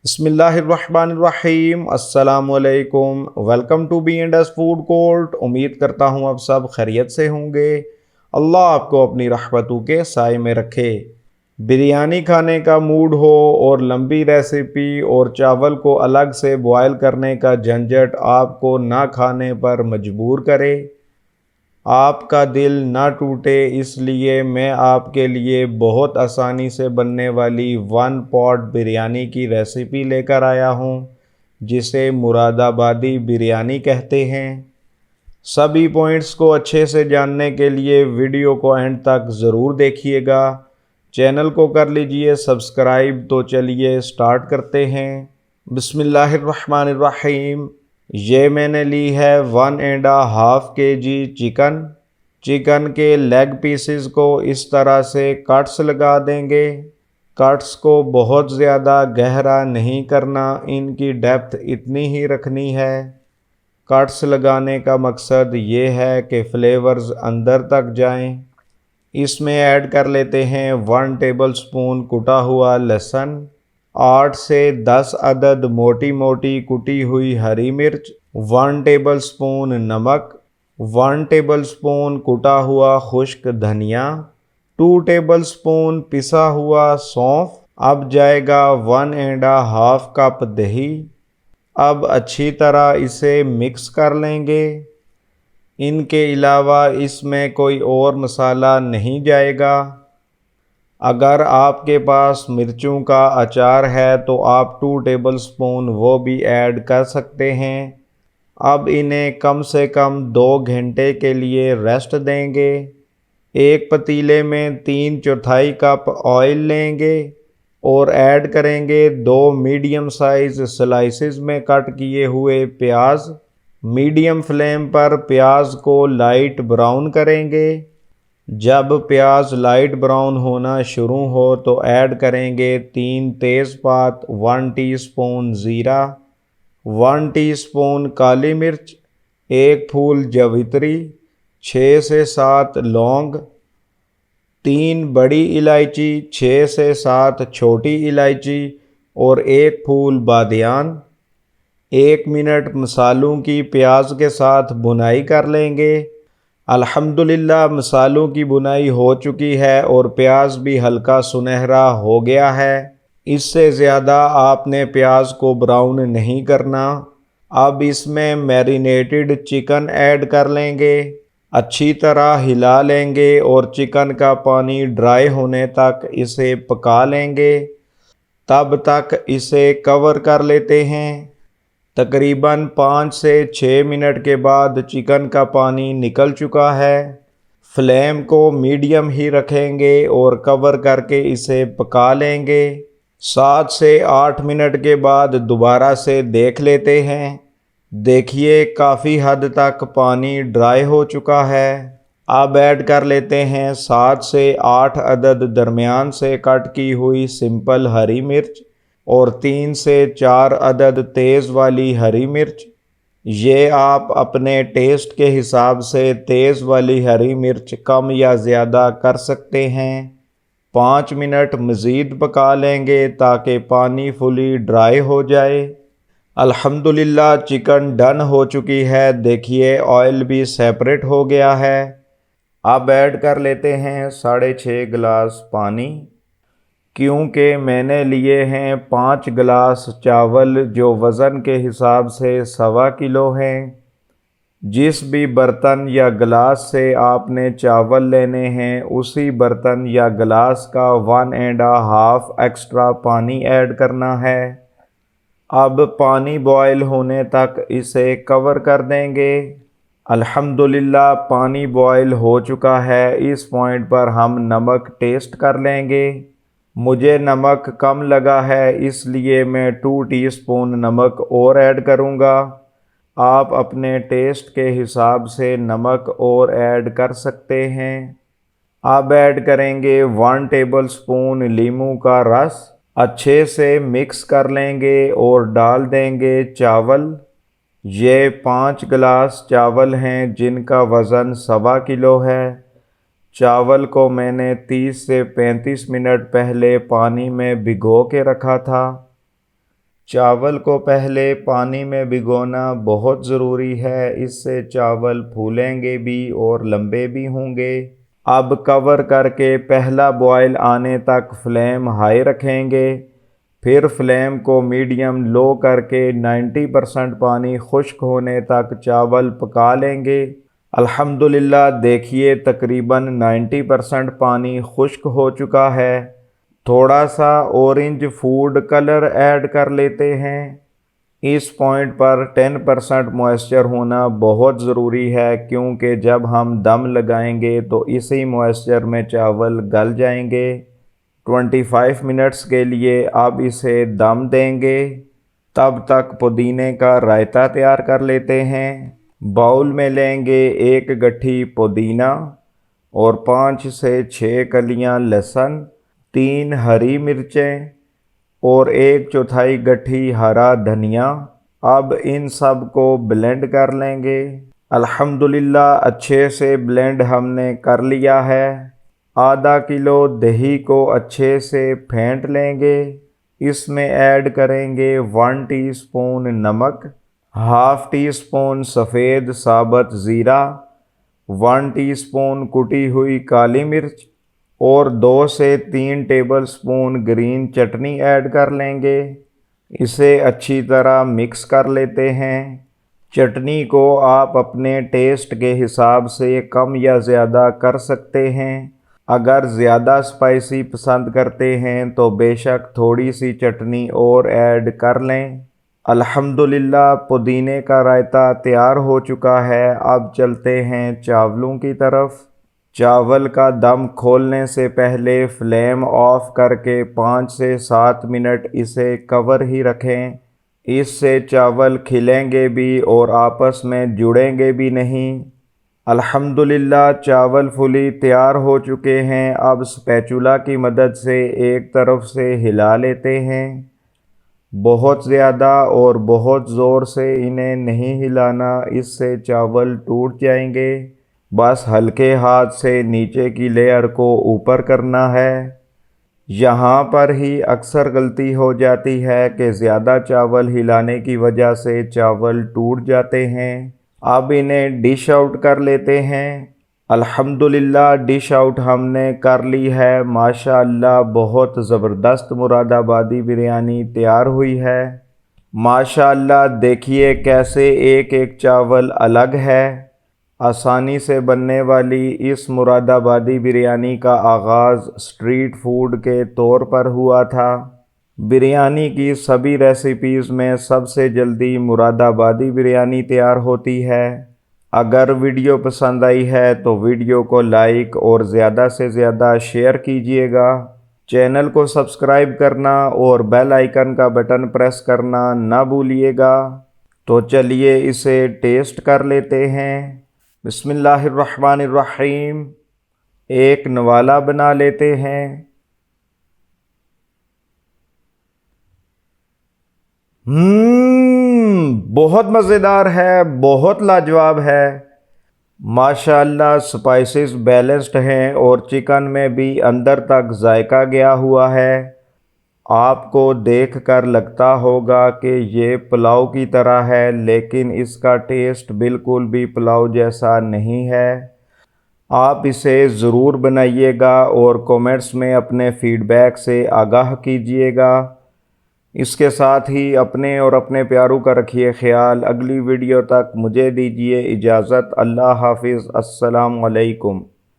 बिस्मिल्लाहिर्रहमानिर्रहीम अस्सलामुअलैकुम। Welcome to B and S food court. उम्मीद करता हूँ आप सब खैरियत से होंगे। अल्लाह आपको अपनी रहमतों के साए में रखे। बिरयानी खाने का मूड हो और लंबी रेसिपी और चावल को अलग से बॉयल करने का झंझट आपको ना खाने पर मजबूर करे, आपका दिल ना टूटे, इसलिए मैं आपके लिए बहुत आसानी से बनने वाली वन पॉट बिरयानी की रेसिपी लेकर आया हूँ, जिसे मुरादाबादी बिरयानी कहते हैं। सभी पॉइंट्स को अच्छे से जानने के लिए वीडियो को एंड तक ज़रूर देखिएगा। चैनल को कर लीजिए सब्सक्राइब। तो चलिए स्टार्ट करते हैं। बिस्मिल्लाहिर्रहमानिर्रहीम। ये मैंने ली है 1.5 kg चिकन। चिकन के लेग पीसेस को इस तरह से कट्स लगा देंगे। कट्स को बहुत ज़्यादा गहरा नहीं करना, इनकी डेप्थ इतनी ही रखनी है। कट्स लगाने का मकसद ये है कि फ्लेवर्स अंदर तक जाएं। इसमें ऐड कर लेते हैं 1 टेबलस्पून कुटा हुआ लहसुन, 8 से 10 अदद मोटी मोटी कुटी हुई हरी मिर्च, 1 टेबलस्पून नमक, 1 टेबलस्पून कुटा हुआ खुश्क धनिया, 2 टेबलस्पून पिसा हुआ सौंफ। अब जाएगा 1.5 कप दही। अब अच्छी तरह इसे मिक्स कर लेंगे। इनके अलावा इसमें कोई और मसाला नहीं जाएगा। अगर आपके पास मिर्चों का अचार है तो आप 2 टेबलस्पून वो भी ऐड कर सकते हैं। अब इन्हें कम से कम 2 घंटे के लिए रेस्ट देंगे। एक पतीले में 3/4 कप ऑयल लेंगे और ऐड करेंगे 2 मीडियम साइज स्लाइसेस में कट किए हुए प्याज। मीडियम फ्लेम पर प्याज को लाइट ब्राउन करेंगे। जब प्याज लाइट ब्राउन होना शुरू हो तो ऐड करेंगे 3 तेज़पात, 1 टीस्पून ज़ीरा, 1 टीस्पून काली मिर्च, 1 फूल जवित्री, 6 से 7 लौंग, 3 बड़ी इलायची, 6 से 7 छोटी इलायची और 1 फूल बादियान। 1 मिनट मसालों की प्याज के साथ भुनाई कर लेंगे। अल्हम्दुलिल्लाह मसालों की भुनाई हो चुकी है और प्याज भी हल्का सुनहरा हो गया है। इससे ज़्यादा आपने प्याज को ब्राउन नहीं करना। अब इसमें मैरिनेटेड चिकन ऐड कर लेंगे। अच्छी तरह हिला लेंगे और चिकन का पानी ड्राई होने तक इसे पका लेंगे। तब तक इसे कवर कर लेते हैं। तकरीबन 5 से 6 मिनट के बाद चिकन का पानी निकल चुका है। फ्लेम को मीडियम ही रखेंगे और कवर करके इसे पका लेंगे। 7 से 8 मिनट के बाद दोबारा से देख लेते हैं। देखिए काफ़ी हद तक पानी ड्राई हो चुका है। अब ऐड कर लेते हैं 7 से 8 अदद दरमियान से कट की हुई सिंपल हरी मिर्च और 3 से 4 अदद तेज़ वाली हरी मिर्च। ये आप अपने टेस्ट के हिसाब से तेज़ वाली हरी मिर्च कम या ज़्यादा कर सकते हैं। 5 मिनट मज़ीद पका लेंगे ताकि पानी फुली ड्राई हो जाए। अल्हम्दुलिल्लाह चिकन डन हो चुकी है। देखिए ऑयल भी सेपरेट हो गया है। अब ऐड कर लेते हैं 6.5 गिलास पानी। क्योंकि मैंने लिए हैं 5 गिलास चावल जो वज़न के हिसाब से 1.25 किलो हैं। जिस भी बर्तन या गिलास से आपने चावल लेने हैं उसी बर्तन या गिलास का 1.5 एक्स्ट्रा पानी ऐड करना है। अब पानी बॉयल होने तक इसे कवर कर देंगे। अल्हम्दुलिल्लाह पानी बॉयल हो चुका है। इस पॉइंट पर हम नमक टेस्ट कर लेंगे। मुझे नमक कम लगा है इसलिए मैं 2 टीस्पून नमक और ऐड करूँगा। आप अपने टेस्ट के हिसाब से नमक और ऐड कर सकते हैं। अब ऐड करेंगे 1 टेबलस्पून नींबू का रस। अच्छे से मिक्स कर लेंगे और डाल देंगे चावल। ये 5 गिलास चावल हैं जिनका वज़न 1.25 किलो है। चावल को मैंने 30 से 35 मिनट पहले पानी में भिगो के रखा था। चावल को पहले पानी में भिगोना बहुत ज़रूरी है, इससे चावल फूलेंगे भी और लंबे भी होंगे। अब कवर करके पहला बॉयल आने तक फ्लेम हाई रखेंगे, फिर फ्लेम को मीडियम लो करके 90% पानी खुश्क होने तक चावल पका लेंगे। अल्हम्दुलिल्लाह देखिए तकरीबन 90% पानी खुश्क हो चुका है। थोड़ा सा ऑरेंज फूड कलर ऐड कर लेते हैं। इस पॉइंट पर 10% मॉइस्चर होना बहुत ज़रूरी है, क्योंकि जब हम दम लगाएंगे तो इसी मॉइस्चर में चावल गल जाएंगे। 25 मिनट्स के लिए अब इसे दम देंगे। तब तक पुदीने का रायता तैयार कर लेते हैं। बाउल में लेंगे 1 गट्ठी पुदीना और 5 से 6 कलियां लहसुन, 3 हरी मिर्चें और 1/4 गट्ठी हरा धनिया। अब इन सब को ब्लेंड कर लेंगे। अल्हम्दुलिल्लाह अच्छे से ब्लेंड हमने कर लिया है। आधा किलो दही को अच्छे से फेंट लेंगे। इसमें ऐड करेंगे 1 टीस्पून नमक, हाफ टी स्पून सफ़ेद साबुत ज़ीरा, 1 टीस्पून कुटी हुई काली मिर्च और 2 से 3 टेबलस्पून ग्रीन चटनी ऐड कर लेंगे। इसे अच्छी तरह मिक्स कर लेते हैं। चटनी को आप अपने टेस्ट के हिसाब से कम या ज़्यादा कर सकते हैं। अगर ज़्यादा स्पाइसी पसंद करते हैं तो बेशक थोड़ी सी चटनी और ऐड कर लें। अल्हम्दुलिल्लाह पुदीने का रायता तैयार हो चुका है। अब चलते हैं चावलों की तरफ। चावल का दम खोलने से पहले फ्लेम ऑफ करके 5 से 7 मिनट इसे कवर ही रखें। इससे चावल खिलेंगे भी और आपस में जुड़ेंगे भी नहीं। अल्हम्दुलिल्लाह चावल फुली तैयार हो चुके हैं। अब स्पैचुला की मदद से एक तरफ से हिला लेते हैं। बहुत ज़्यादा और बहुत ज़ोर से इन्हें नहीं हिलाना, इससे चावल टूट जाएंगे। बस हल्के हाथ से नीचे की लेयर को ऊपर करना है। यहाँ पर ही अक्सर गलती हो जाती है कि ज़्यादा चावल हिलाने की वजह से चावल टूट जाते हैं। अब इन्हें डिश आउट कर लेते हैं। अल्हम्दुलिल्लाह डिश आउट हमने कर ली है। माशाअल्लाह बहुत ज़बरदस्त मुरादाबादी बिरयानी तैयार हुई है। माशाअल्लाह देखिए कैसे एक एक चावल अलग है। आसानी से बनने वाली इस मुरादाबादी बिरयानी का आगाज़ स्ट्रीट फूड के तौर पर हुआ था। बिरयानी की सभी रेसिपीज़ में सबसे जल्दी मुरादाबादी बिरयानी तैयार होती है। अगर वीडियो पसंद आई है तो वीडियो को लाइक और ज़्यादा से ज़्यादा शेयर कीजिएगा। चैनल को सब्सक्राइब करना और बेल आइकन का बटन प्रेस करना ना भूलिएगा। तो चलिए इसे टेस्ट कर लेते हैं। बिस्मिल्लाहिर्रहमानिर्रहीम। एक नवाला बना लेते हैं। बहुत मज़ेदार है, बहुत लाजवाब है। माशाअल्लाह स्पाइसेस बैलेंस्ड हैं और चिकन में भी अंदर तक जायका गया हुआ है। आपको देखकर लगता होगा कि ये पुलाव की तरह है, लेकिन इसका टेस्ट बिल्कुल भी पुलाव जैसा नहीं है। आप इसे ज़रूर बनाइएगा और कमेंट्स में अपने फ़ीडबैक से आगाह कीजिएगा। इसके साथ ही अपने और अपने प्यारों का रखिए ख्याल। अगली वीडियो तक मुझे दीजिए इजाज़त। अल्लाह हाफिज़। अस्सलाम वालेकुम।